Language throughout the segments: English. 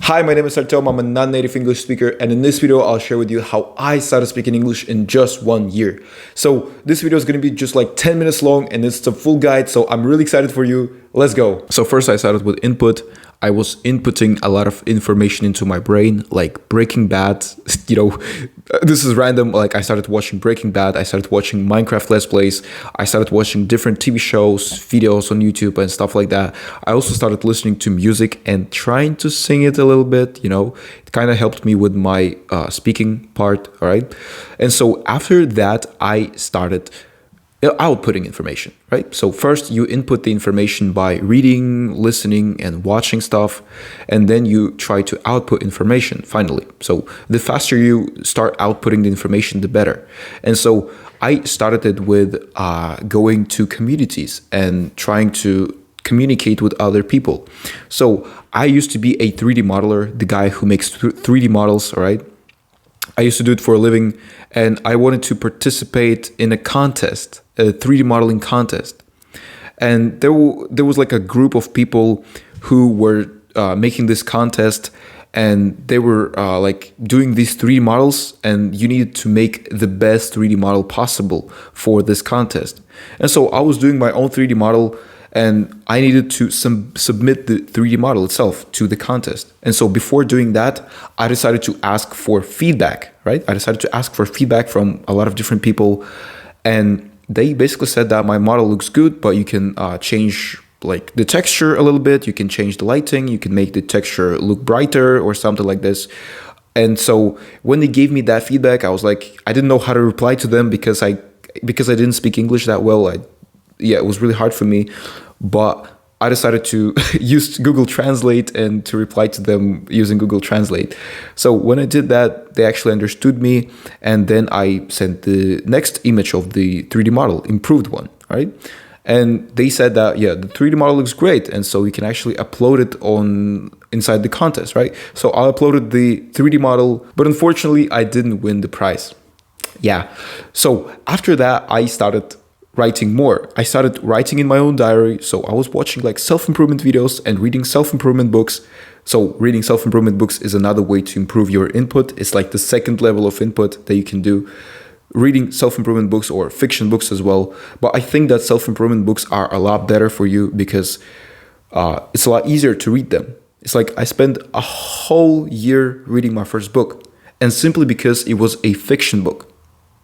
Hi, my name is Artem. I'm a non-native English speaker, and in this video, I'll share with you how I started speaking English in just 1 year. So this video is going to be just like 10 minutes long, and it's a full guide, so I'm really excited for you. Let's go. So first I started with input. I was inputting a lot of information into my brain, like Breaking Bad. This is random. Like I started watching Breaking Bad. I started watching Minecraft Let's Plays. I started watching different TV shows, videos on YouTube and stuff like that. I also started listening to music and trying to sing it a little bit. It kind of helped me with my speaking part. All right. And so after that, I started outputting information, right? So first you input the information by reading, listening, and watching stuff, and then you try to output information finally. So the faster you start outputting the information, the better. And so I started it with going to communities and trying to communicate with other people. So I used to be a 3D modeler, the guy who makes 3D models, all right? I used to do it for a living, and I wanted to participate in a contest, a 3D modeling contest. And there was like a group of people who were making this contest, and they were like doing these 3D models, and you needed to make the best 3D model possible for this contest. And so I was doing my own 3D model, and I needed to submit the 3D model itself to the contest. And so before doing that, I decided to ask for feedback, right? I decided to ask for feedback from a lot of different people. And they basically said that my model looks good, but you can change like the texture a little bit. You can change the lighting. You can make the texture look brighter or something like this. And so when they gave me that feedback, I was like, I didn't know how to reply to them because I didn't speak English that well. It was really hard for me, but I decided to use Google Translate and to reply to them using Google Translate. So when I did that, they actually understood me, and then I sent the next image of the 3D model, improved one, right? And they said that, yeah, the 3D model looks great, and so you can actually upload it inside the contest, right? So I uploaded the 3D model, but unfortunately, I didn't win the prize. Yeah. So after that, I started writing more. I started writing in my own diary. So I was watching like self-improvement videos and reading self-improvement books. So reading self-improvement books is another way to improve your input. It's like the second level of input that you can do. Reading self-improvement books or fiction books as well. But I think that self-improvement books are a lot better for you because it's a lot easier to read them. It's like I spent a whole year reading my first book, and simply because it was a fiction book.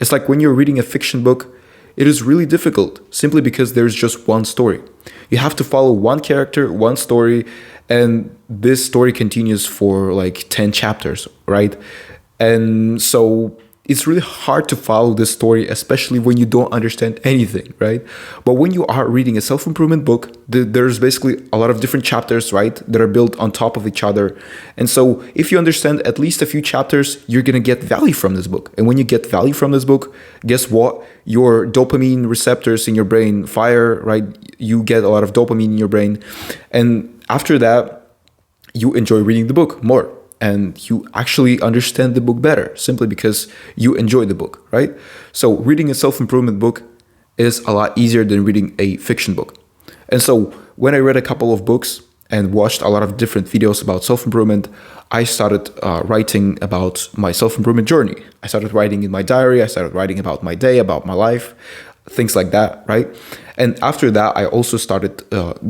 It's like when you're reading a fiction book, it is really difficult simply because there's just one story. You have to follow one character, one story, and this story continues for like 10 chapters, right? And so it's really hard to follow this story, especially when you don't understand anything, right? But when you are reading a self-improvement book, there's basically a lot of different chapters, right, that are built on top of each other. And so if you understand at least a few chapters, you're going to get value from this book. And when you get value from this book, guess what? Your dopamine receptors in your brain fire, right? You get a lot of dopamine in your brain. And after that, you enjoy reading the book more. And you actually understand the book better simply because you enjoy the book, right? So reading a self-improvement book is a lot easier than reading a fiction book. And so when I read a couple of books and watched a lot of different videos about self-improvement, I started writing about my self-improvement journey. I started writing in my diary. I started writing about my day, about my life, things like that, right? And after that, I also started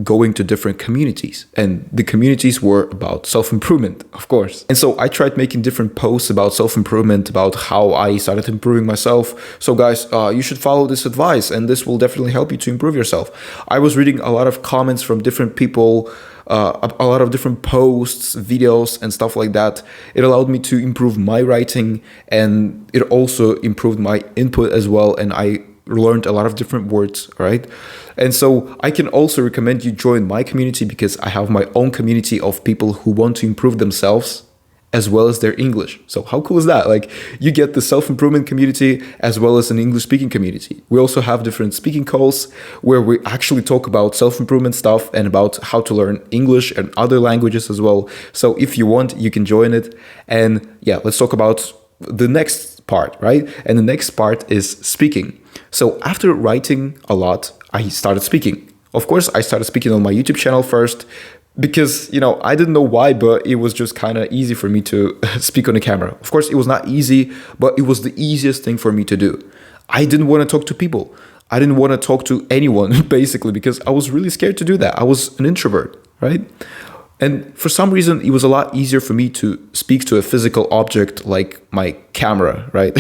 going to different communities, and the communities were about self-improvement, of course. And so I tried making different posts about self-improvement, about how I started improving myself. So guys, you should follow this advice, and this will definitely help you to improve yourself. I was reading a lot of comments from different people, a lot of different posts, videos, and stuff like that. It allowed me to improve my writing, and it also improved my input as well, and I learned a lot of different words, right? And so I can also recommend you join my community because I have my own community of people who want to improve themselves as well as their English. So how cool is that? Like you get the self-improvement community as well as an English speaking community. We also have different speaking calls where we actually talk about self-improvement stuff and about how to learn English and other languages as well. So if you want, you can join it. And yeah, let's talk about the next part, right? And the next part is speaking. So after writing a lot, I started speaking. Of course, I started speaking on my YouTube channel first, because I didn't know why, but it was just kind of easy for me to speak on the camera. Of course, it was not easy, but it was the easiest thing for me to do. I didn't want to talk to people. I didn't want to talk to anyone basically, because I was really scared to do that. I was an introvert, right? And for some reason, it was a lot easier for me to speak to a physical object like my camera, right?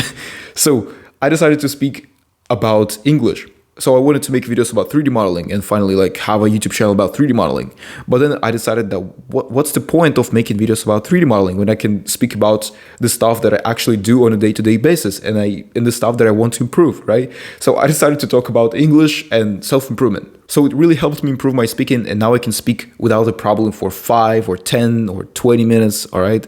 So I decided to speak about English. So I wanted to make videos about 3D modeling and finally like have a YouTube channel about 3D modeling. But then I decided that what's the point of making videos about 3D modeling when I can speak about the stuff that I actually do on a day-to-day basis and the stuff that I want to improve, right? So I decided to talk about English and self-improvement. So it really helped me improve my speaking, and now I can speak without a problem for 5 or 10 or 20 minutes, all right?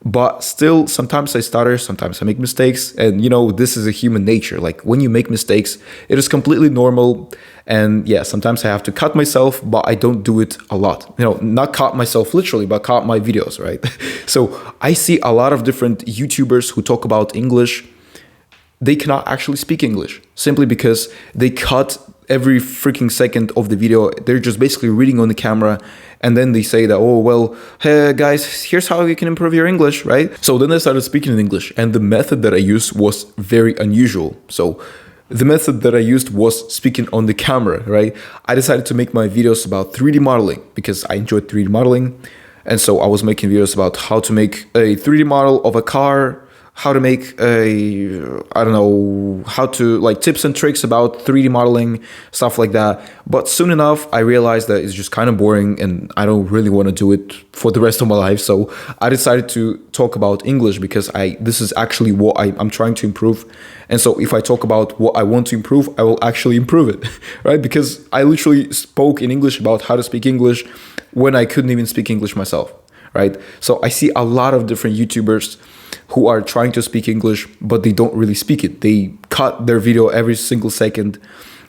But still, sometimes I stutter, sometimes I make mistakes. And, this is a human nature. Like when you make mistakes, it is completely normal. And yeah, sometimes I have to cut myself, but I don't do it a lot. Not cut myself literally, but cut my videos, right? So I see a lot of different YouTubers who talk about English. They cannot actually speak English simply because they cut every freaking second of the video. They're just basically reading on the camera, and then they say that, oh, well, hey guys, here's how you can improve your English, right? So then I started speaking in English, and the method that I used was very unusual. So the method that I used was speaking on the camera, right? I decided to make my videos about 3D modeling because I enjoyed 3D modeling. And so I was making videos about how to make a 3D model of a car, how to make how to like tips and tricks about 3D modeling, stuff like that. But soon enough, I realized that it's just kind of boring and I don't really want to do it for the rest of my life. So I decided to talk about English because this is actually what I'm trying to improve. And so if I talk about what I want to improve, I will actually improve it, right? Because I literally spoke in English about how to speak English when I couldn't even speak English myself, right? So I see a lot of different YouTubers who are trying to speak English, but they don't really speak it. They cut their video every single second,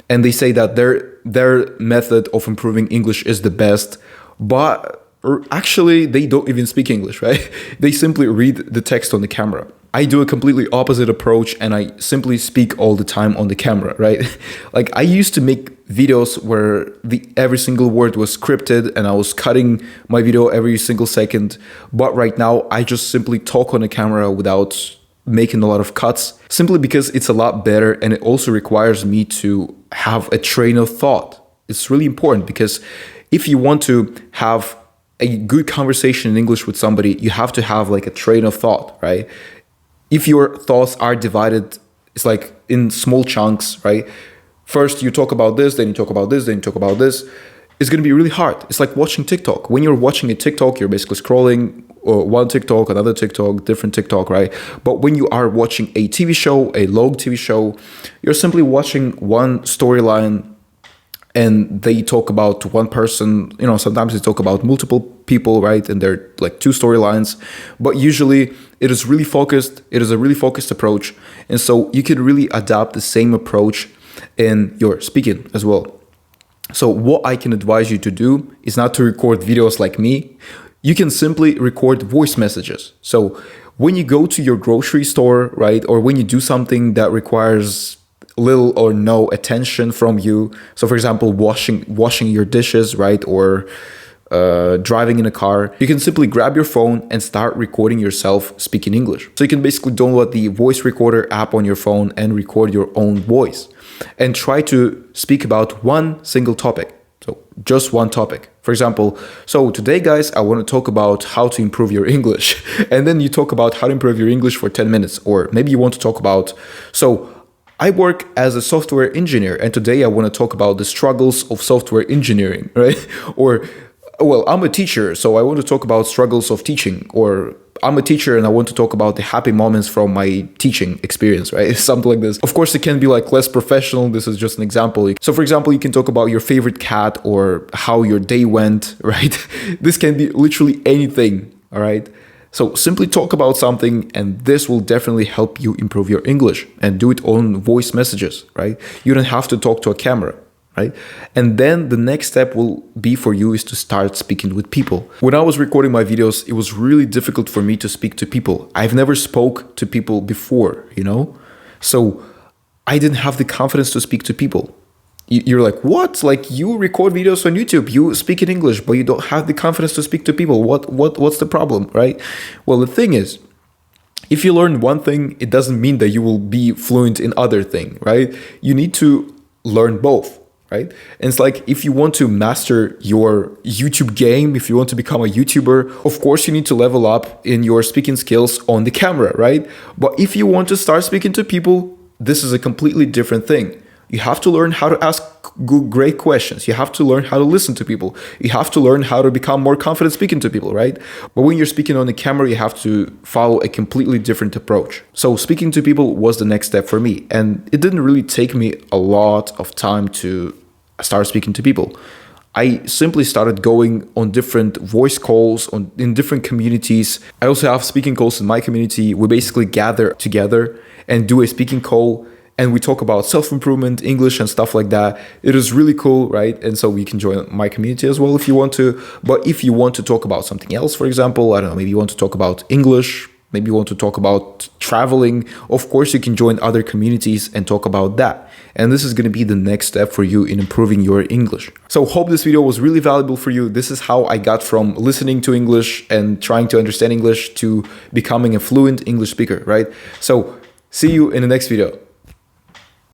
and they say that their method of improving English is the best, but actually they don't even speak English, right? They simply read the text on the camera. I do a completely opposite approach, and I simply speak all the time on the camera, right? Like I used to make videos where every single word was scripted and I was cutting my video every single second. But right now I just simply talk on the camera without making a lot of cuts, simply because it's a lot better, and it also requires me to have a train of thought. It's really important because if you want to have a good conversation in English with somebody, you have to have like a train of thought, right? If your thoughts are divided, it's like in small chunks, right? First you talk about this, then you talk about this, then you talk about this. It's going to be really hard. It's like watching TikTok. When you're watching a TikTok, you're basically scrolling one TikTok, another TikTok, different TikTok, right? But when you are watching a TV show, a long TV show, you're simply watching one storyline, and they talk about one person. Sometimes they talk about multiple people, right? And they're like two storylines, but usually it is really focused. It is a really focused approach. And so you can really adapt the same approach in your speaking as well. So what I can advise you to do is not to record videos like me. You can simply record voice messages. So when you go to your grocery store, right? Or when you do something that requires little or no attention from you. So for example, washing your dishes, right? Or driving in a car, you can simply grab your phone and start recording yourself speaking English. So you can basically download the voice recorder app on your phone and record your own voice and try to speak about one single topic. So just one topic. For example, so today guys, I want to talk about how to improve your English. And then you talk about how to improve your English for 10 minutes. Or maybe you want to talk about, so I work as a software engineer, and today I want to talk about the struggles of software engineering, right? Or, well, I'm a teacher, so I want to talk about struggles of teaching. Or I'm a teacher and I want to talk about the happy moments from my teaching experience, right? Something like this. Of course, it can be like less professional. This is just an example. So for example, you can talk about your favorite cat or how your day went, right? This can be literally anything, all right? So simply talk about something, and this will definitely help you improve your English, and do it on voice messages, right? You don't have to talk to a camera, right? And then the next step will be for you is to start speaking with people. When I was recording my videos, it was really difficult for me to speak to people. I've never spoke to people before, So I didn't have the confidence to speak to people. You're like, what? Like, you record videos on YouTube, you speak in English, but you don't have the confidence to speak to people. What's the problem, right? Well, the thing is, if you learn one thing, it doesn't mean that you will be fluent in other thing, right? You need to learn both, right? And it's like, if you want to master your YouTube game, if you want to become a YouTuber, of course you need to level up in your speaking skills on the camera, right? But if you want to start speaking to people, this is a completely different thing. You have to learn how to ask great questions. You have to learn how to listen to people. You have to learn how to become more confident speaking to people, right? But when you're speaking on the camera, you have to follow a completely different approach. So speaking to people was the next step for me. And it didn't really take me a lot of time to start speaking to people. I simply started going on different voice calls in different communities. I also have speaking calls in my community. We basically gather together and do a speaking call, and we talk about self-improvement, English, and stuff like that. It is really cool, right? And so you can join my community as well if you want to. But if you want to talk about something else, for example, I don't know, maybe you want to talk about English, maybe you want to talk about traveling, of course you can join other communities and talk about that. And this is going to be the next step for you in improving your English. So hope this video was really valuable for you. This is how I got from listening to English and trying to understand English to becoming a fluent English speaker, right? So see you in the next video.